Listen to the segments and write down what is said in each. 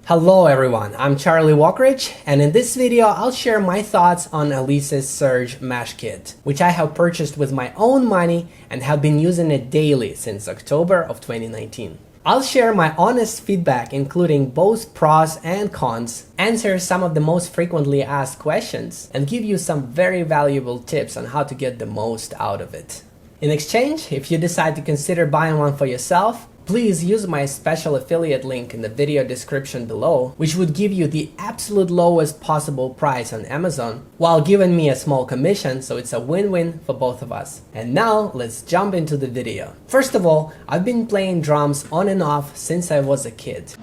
Hello everyone, I'm Charlie Walkrich, and in this video I'll share my thoughts on Alesis Surge Mesh Kit, which I have purchased with my own money and have been using it daily since October of 2019. I'll share my honest feedback, including both pros and cons, answer some of the most frequently asked questions, and give you some very valuable tips on how to get the most out of it. In exchange, if you decide to consider buying one for yourself, please use my special affiliate link in the video description below, which would give you the absolute lowest possible price on Amazon, while giving me a small commission, so it's a win-win for both of us. And now, let's jump into the video. First of all, I've been playing drums on and off since I was a kid.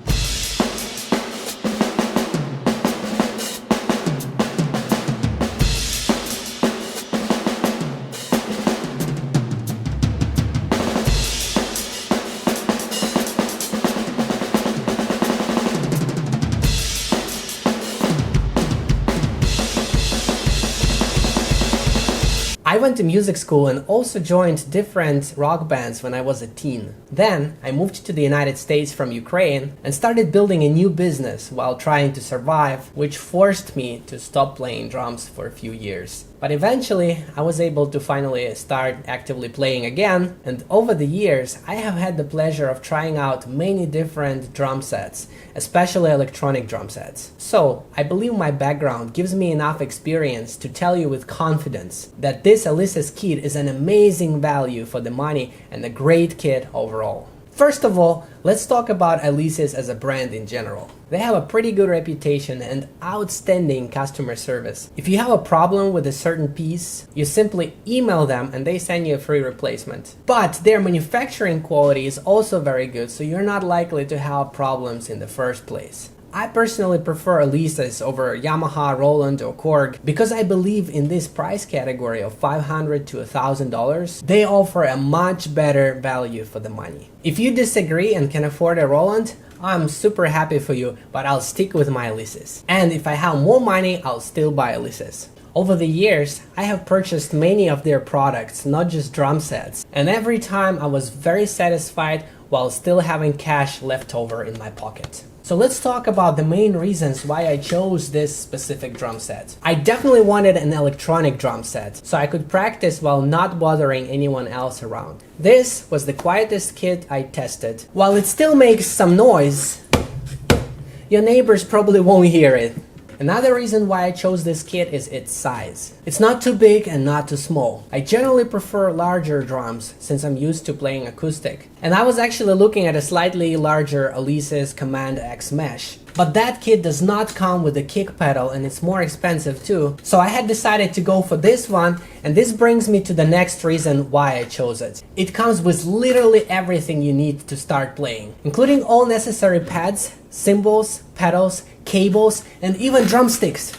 I went to music school and also joined different rock bands when I was a teen. Then, I moved to the United States from Ukraine and started building a new business while trying to survive, which forced me to stop playing drums for a few years. But eventually, I was able to finally start actively playing again, and over the years, I have had the pleasure of trying out many different drum sets, especially electronic drum sets. So, I believe my background gives me enough experience to tell you with confidence that this Alesis kit is an amazing value for the money and a great kit overall. First of all, let's talk about Alesis as a brand in general. They have a pretty good reputation and outstanding customer service. If you have a problem with a certain piece, you simply email them and they send you a free replacement. But their manufacturing quality is also very good, so you're not likely to have problems in the first place. I personally prefer Alesis over Yamaha, Roland, or Korg because I believe in this price category of $500 to $1,000, they offer a much better value for the money. If you disagree and can afford a Roland, I'm super happy for you, but I'll stick with my Alesis. And if I have more money, I'll still buy Alesis. Over the years, I have purchased many of their products, not just drum sets, and every time I was very satisfied while still having cash left over in my pocket. So let's talk about the main reasons why I chose this specific drum set. I definitely wanted an electronic drum set, so I could practice while not bothering anyone else around. This was the quietest kit I tested. While it still makes some noise, your neighbors probably won't hear it. Another reason why I chose this kit is its size. It's not too big and not too small. I generally prefer larger drums since I'm used to playing acoustic. And I was actually looking at a slightly larger Alesis Command X Mesh. But that kit does not come with a kick pedal and it's more expensive too. So I had decided to go for this one, and this brings me to the next reason why I chose it. It comes with literally everything you need to start playing, including all necessary pads, cymbals, pedals, cables, and even drumsticks.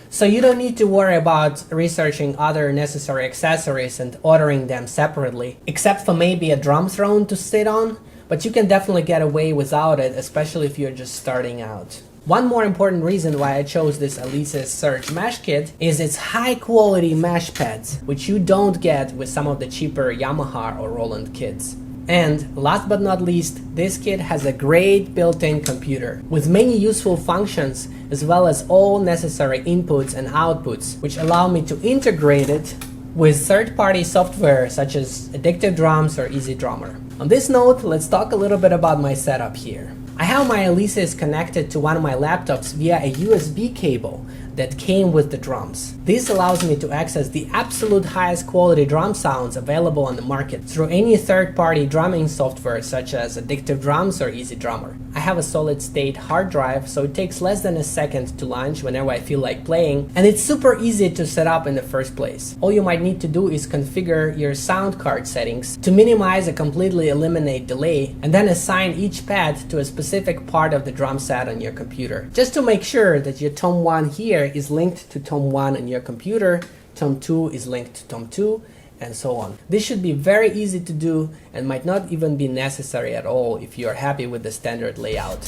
So you don't need to worry about researching other necessary accessories and ordering them separately, except for maybe a drum throne to sit on, but you can definitely get away without it, especially if you're just starting out. One more important reason why I chose this Alesis Surge Mesh Kit is its high quality mesh pads, which you don't get with some of the cheaper Yamaha or Roland kits. And last but not least, this kit has a great built-in computer with many useful functions as well as all necessary inputs and outputs, which allow me to integrate it with third-party software such as Addictive Drums or Easy Drummer. On this note, let's talk a little bit about my setup here. I have my Alesis connected to one of my laptops via a USB cable that came with the drums. This allows me to access the absolute highest quality drum sounds available on the market through any third-party drumming software such as Addictive Drums or Easy Drummer. I have a solid-state hard drive, so it takes less than a second to launch whenever I feel like playing, and it's super easy to set up in the first place. All you might need to do is configure your sound card settings to minimize or completely eliminate delay, and then assign each pad to a specific part of the drum set on your computer. Just to make sure that your Tom 1 here is linked to Tom 1 on your computer, Tom 2 is linked to Tom 2, and so on. This should be very easy to do and might not even be necessary at all if you are happy with the standard layout.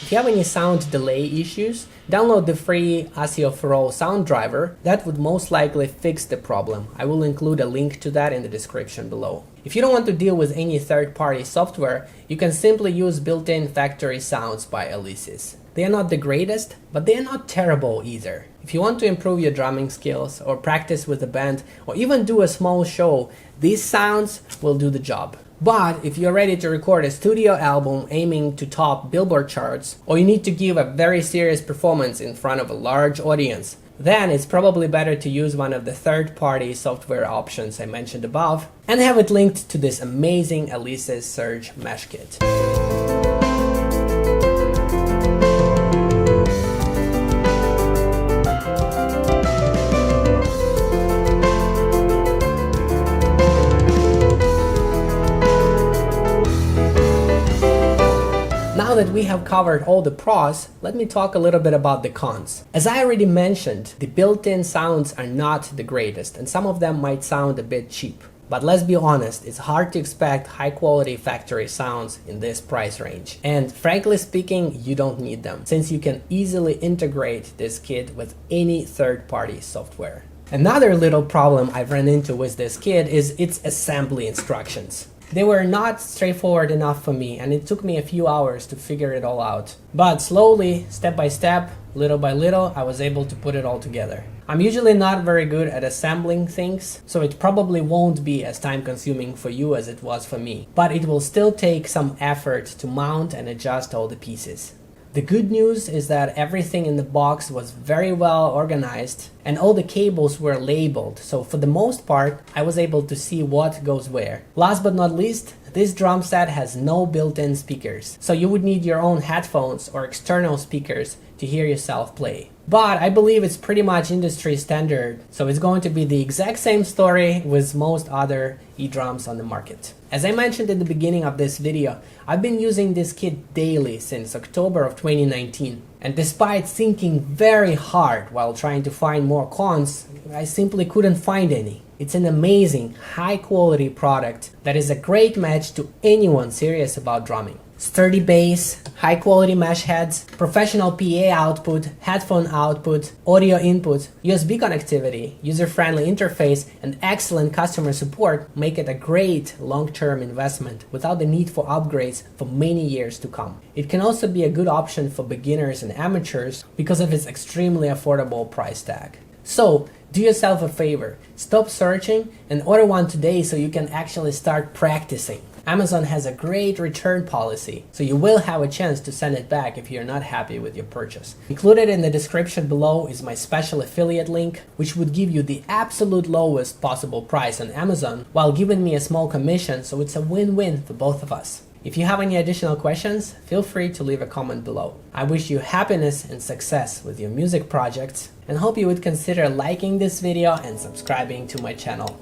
If you have any sound delay issues, download the free ASIO4O sound driver. That would most likely fix the problem. I will include a link to that in the description below. If you don't want to deal with any third-party software, you can simply use built-in factory sounds by Alesis. They are not the greatest, but they are not terrible either. If you want to improve your drumming skills, or practice with a band, or even do a small show, these sounds will do the job. But if you're ready to record a studio album aiming to top Billboard charts, or you need to give a very serious performance in front of a large audience, then it's probably better to use one of the third-party software options I mentioned above, and have it linked to this amazing Alesis Surge Mesh Kit. Now that we have covered all the pros, let me talk a little bit about the cons. As I already mentioned, the built-in sounds are not the greatest, and some of them might sound a bit cheap. But let's be honest, it's hard to expect high-quality factory sounds in this price range. And frankly speaking, you don't need them, since you can easily integrate this kit with any third-party software. Another little problem I've run into with this kit is its assembly instructions. They were not straightforward enough for me, and it took me a few hours to figure it all out. But slowly, step by step, little by little, I was able to put it all together. I'm usually not very good at assembling things, so it probably won't be as time-consuming for you as it was for me. But it will still take some effort to mount and adjust all the pieces. The good news is that everything in the box was very well organized and all the cables were labeled, so for the most part I was able to see what goes where. Last but not least, this drum set has no built-in speakers, so you would need your own headphones or external speakers to hear yourself play. But I believe it's pretty much industry standard, so it's going to be the exact same story with most other e-drums on the market. As I mentioned at the beginning of this video, I've been using this kit daily since October of 2019. And despite thinking very hard while trying to find more cons, I simply couldn't find any. It's an amazing, high-quality product that is a great match to anyone serious about drumming. Sturdy bass, high-quality mesh heads, professional PA output, headphone output, audio input, USB connectivity, user-friendly interface, and excellent customer support make it a great long-term investment without the need for upgrades for many years to come. It can also be a good option for beginners and amateurs because of its extremely affordable price tag. So, do yourself a favor, stop searching and order one today so you can actually start practicing. Amazon has a great return policy, so you will have a chance to send it back if you're not happy with your purchase. Included in the description below is my special affiliate link, which would give you the absolute lowest possible price on Amazon while giving me a small commission, so it's a win-win for both of us. If you have any additional questions, feel free to leave a comment below. I wish you happiness and success with your music projects and hope you would consider liking this video and subscribing to my channel.